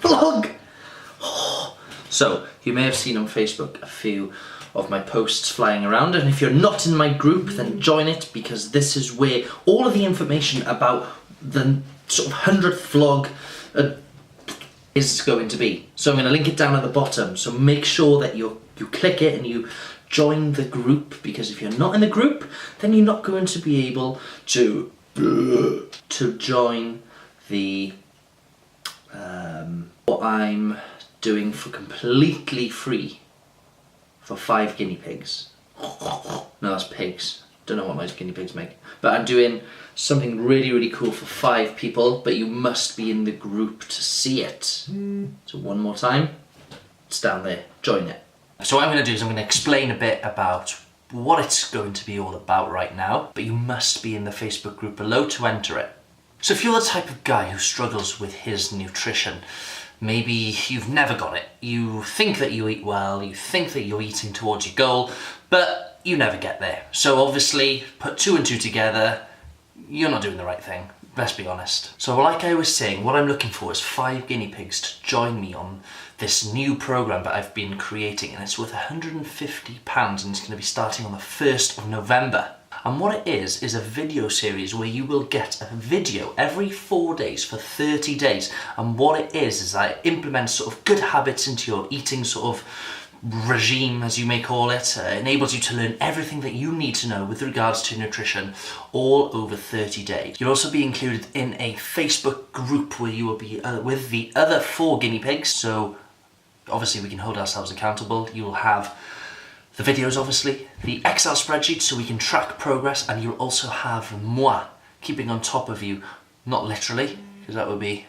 vlog. So, you may have seen on Facebook a few of my posts flying around, and if you're not in my group, then join it, because this is where all of the information about the sort of 100th vlog is going to be. So I'm going to link it down at the bottom, so make sure that you click it and you join the group, because if you're not in the group, then you're not going to be able to join the what I'm doing for completely free for 5 guinea pigs. No, that's pigs. Don't know what noise guinea pigs make. But I'm doing something really, really cool for 5 people, but you must be in the group to see it. So one more time, it's down there, join it. So what I'm going to do is I'm going to explain a bit about what it's going to be all about right now, but you must be in the Facebook group below to enter it. So if you're the type of guy who struggles with his nutrition, maybe you've never got it, you think that you eat well, you think that you're eating towards your goal, but you never get there. So obviously, put 2 and 2 together, you're not doing the right thing, let's be honest. So like I was saying, what I'm looking for is 5 guinea pigs to join me on this new program that I've been creating, and it's worth £150, and it's going to be starting on the 1st of November. And what it is a video series where you will get a video every 4 days for 30 days. And what it is I implement sort of good habits into your eating sort of regime, as you may call it. Enables you to learn everything that you need to know with regards to nutrition all over 30 days. You'll also be included in a Facebook group where you will be with the other 4 guinea pigs. So obviously we can hold ourselves accountable. You will have the videos, obviously, the Excel spreadsheet so we can track progress, and you'll also have moi keeping on top of you, not literally, because that would be,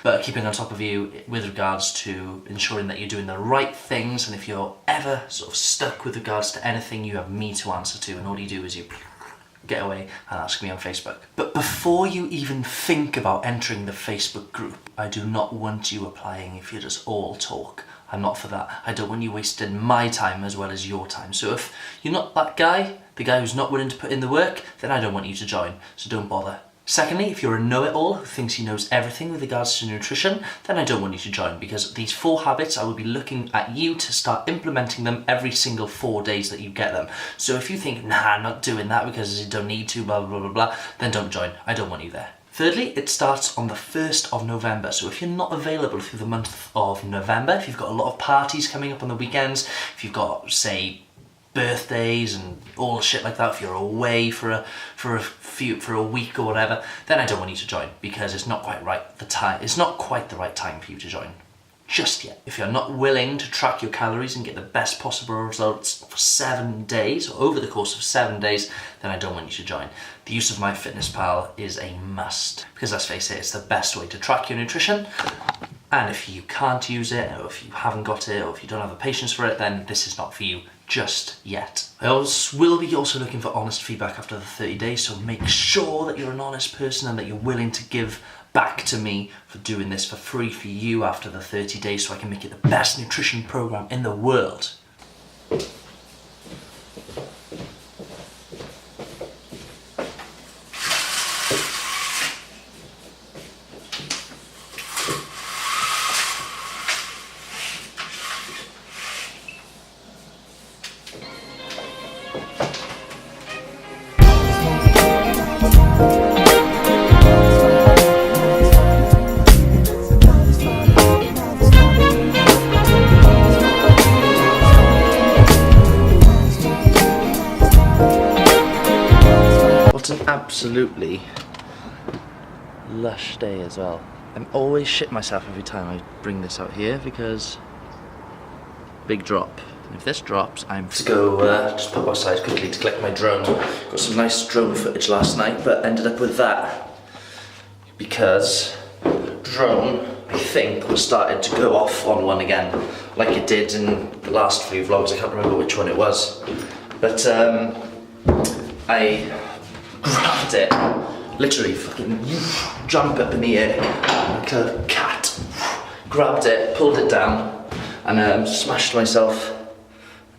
but keeping on top of you with regards to ensuring that you're doing the right things, and if you're ever sort of stuck with regards to anything, you have me to answer to, and all you do is you get away and ask me on Facebook. But before you even think about entering the Facebook group, I do not want you applying if you just all talk. I'm not for that. I don't want you wasting my time as well as your time. So if you're not that guy, the guy who's not willing to put in the work, then I don't want you to join, so don't bother. Secondly, if you're a know-it-all who thinks he knows everything with regards to nutrition, then I don't want you to join, because these 4 habits, I will be looking at you to start implementing them every single 4 days that you get them. So if you think, nah, I'm not doing that because you don't need to, blah, blah, blah, blah, then don't join. I don't want you there. Thirdly, it starts on the 1st of November, so if you're not available through the month of November, if you've got a lot of parties coming up on the weekends, if you've got, say, birthdays and all shit like that, if you're away for a week or whatever, then I don't want you to join, because it's not quite the right time for you to join just yet. If you're not willing to track your calories and get the best possible results for 7 days, or over the course of 7 days, then I don't want you to join. The use of MyFitnessPal is a must, because let's face it, it's the best way to track your nutrition. And if you can't use it, or if you haven't got it, or if you don't have the patience for it, then this is not for you just yet. I will be also looking for honest feedback after the 30 days, so make sure that you're an honest person and that you're willing to give back to me for doing this for free for you after the 30 days, so I can make it the best nutrition program in the world. Absolutely lush day as well. I'm always shit myself every time I bring this out here, because big drop. And if this drops, I'm to go just pop outside quickly to collect my drone. Got some nice drone footage last night, but ended up with that because drone, I think, was started to go off on one again, like it did in the last few vlogs. I can't remember which one it was, but I grabbed it, literally fucking jump up in the air like a cat, grabbed it, pulled it down, and smashed myself,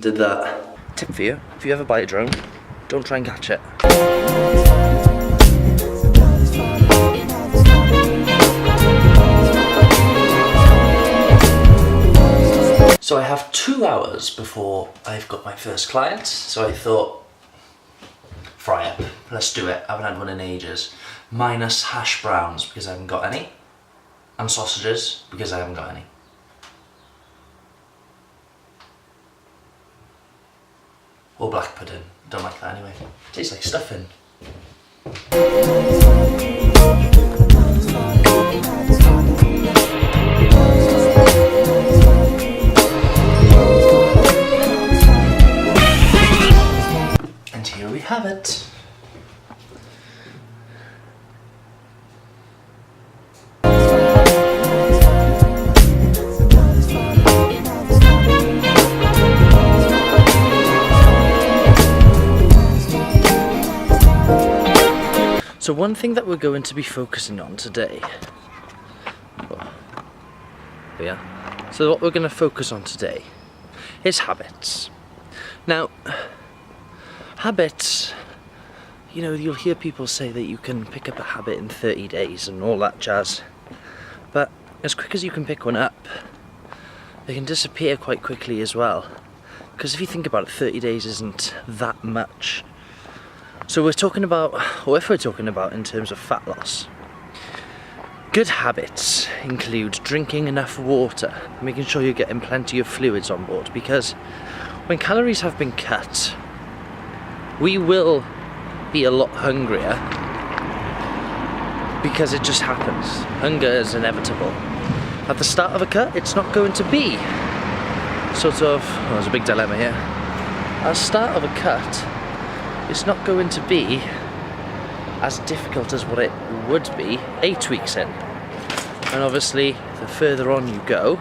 did that. Tip for you, if you ever buy a drone, don't try and catch it. So I have 2 hours before I've got my first client, so I thought, fry up, let's do it. I haven't had one in ages. Minus hash browns because I haven't got any, and sausages because I haven't got any. Or black pudding, don't like that anyway. Tastes like stuffing. And here we have it. So one thing that we're going to be focusing on today, So what we're going to focus on today is habits. Now, habits, you know, you'll hear people say that you can pick up a habit in 30 days and all that jazz, but as quick as you can pick one up, they can disappear quite quickly as well. Because if you think about it, 30 days isn't that much. So we're talking about, or if we're talking about in terms of fat loss, good habits include drinking enough water, making sure you're getting plenty of fluids on board, because when calories have been cut, we will be a lot hungrier because it just happens. Hunger is inevitable. At the start of a cut, it's not going to be sort of, well, there's a big dilemma here. At the start of a cut, it's not going to be as difficult as what it would be 8 weeks in. And obviously, the further on you go,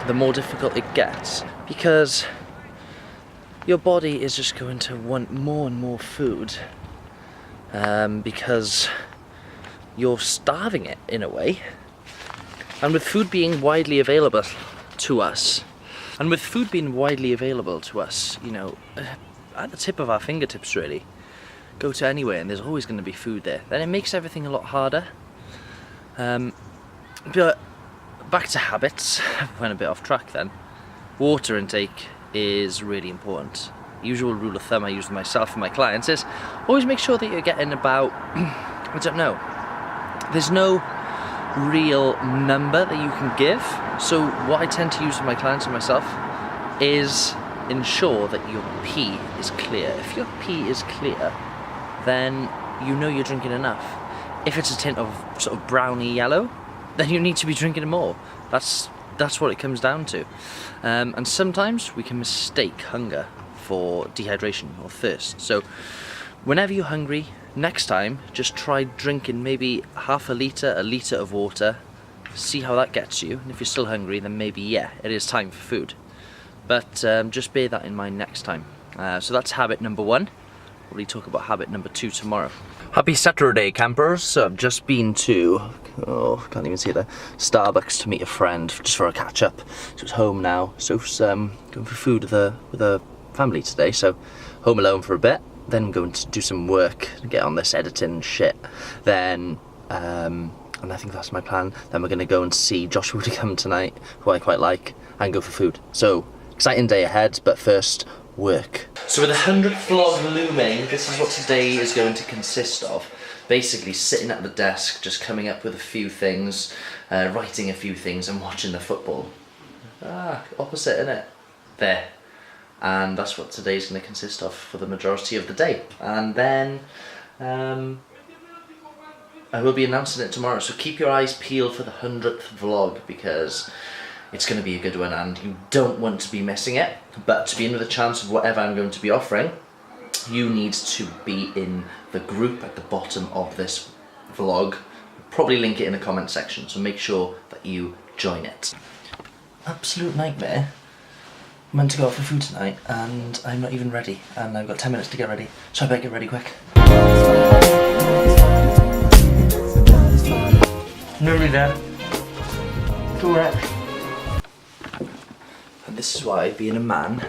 the more difficult it gets, because your body is just going to want more and more food, because you're starving it in a way. And with food being widely available to us, you know, at the tip of our fingertips really, go to anywhere and there's always going to be food there, then it makes everything a lot harder. But back to habits, went a bit off track then. Water intake is really important. Usual rule of thumb I use with myself and my clients is always make sure that you're getting about, I don't know, there's no real number that you can give. So what I tend to use with my clients and myself is ensure that your pee is clear. If your pee is clear, then you know you're drinking enough. If it's a tint of sort of browny yellow, then you need to be drinking more. That's what it comes down to. And sometimes we can mistake hunger for dehydration or thirst. So whenever you're hungry, next time just try drinking maybe half a litre of water, see how that gets you, and if you're still hungry then maybe yeah, it is time for food. But just bear that in mind next time. So that's habit number 1. We'll talk about habit number 2 tomorrow. Happy Saturday, campers. So I've just been to, oh, can't even see it there, Starbucks to meet a friend just for a catch up. So it's home now. So going for food with a family today. So home alone for a bit. Then I'm going to do some work, get on this editing shit. Then, and I think that's my plan. Then we're going to go and see Josh Woodicombe tonight, who I quite like, and go for food. So exciting day ahead, but first, work. So with the 100th vlog looming, this is what today is going to consist of. Basically sitting at the desk, just coming up with a few things, writing a few things and watching the football. Opposite, innit? There. And that's what today's going to consist of for the majority of the day. And then I will be announcing it tomorrow, so keep your eyes peeled for the 100th vlog, because it's going to be a good one and you don't want to be missing it. But to be in with a chance of whatever I'm going to be offering, you need to be in the group at the bottom of this vlog. I'll probably link it in the comment section, so make sure that you join it. Absolute nightmare. I'm meant to go out for food tonight and I'm not even ready, and I've got 10 minutes to get ready, so I better get ready quick. Nearly there. Correct. And this is why being a man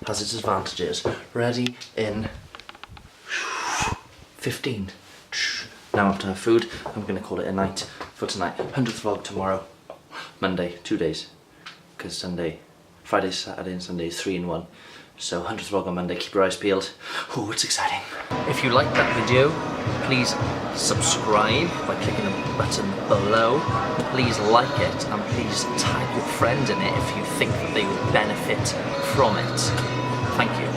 has its advantages. Ready in 15. Now I have to have food. I'm going to call it a night for tonight. 100th vlog tomorrow. Monday, 2 days. Because Sunday, Friday, Saturday and Sunday is 3 in 1. So 100th vlog on Monday, keep your eyes peeled. Oh, it's exciting. If you liked that video, please subscribe by clicking the button below. Please like it and please tag your friend in it if you think that they would benefit from it. Thank you.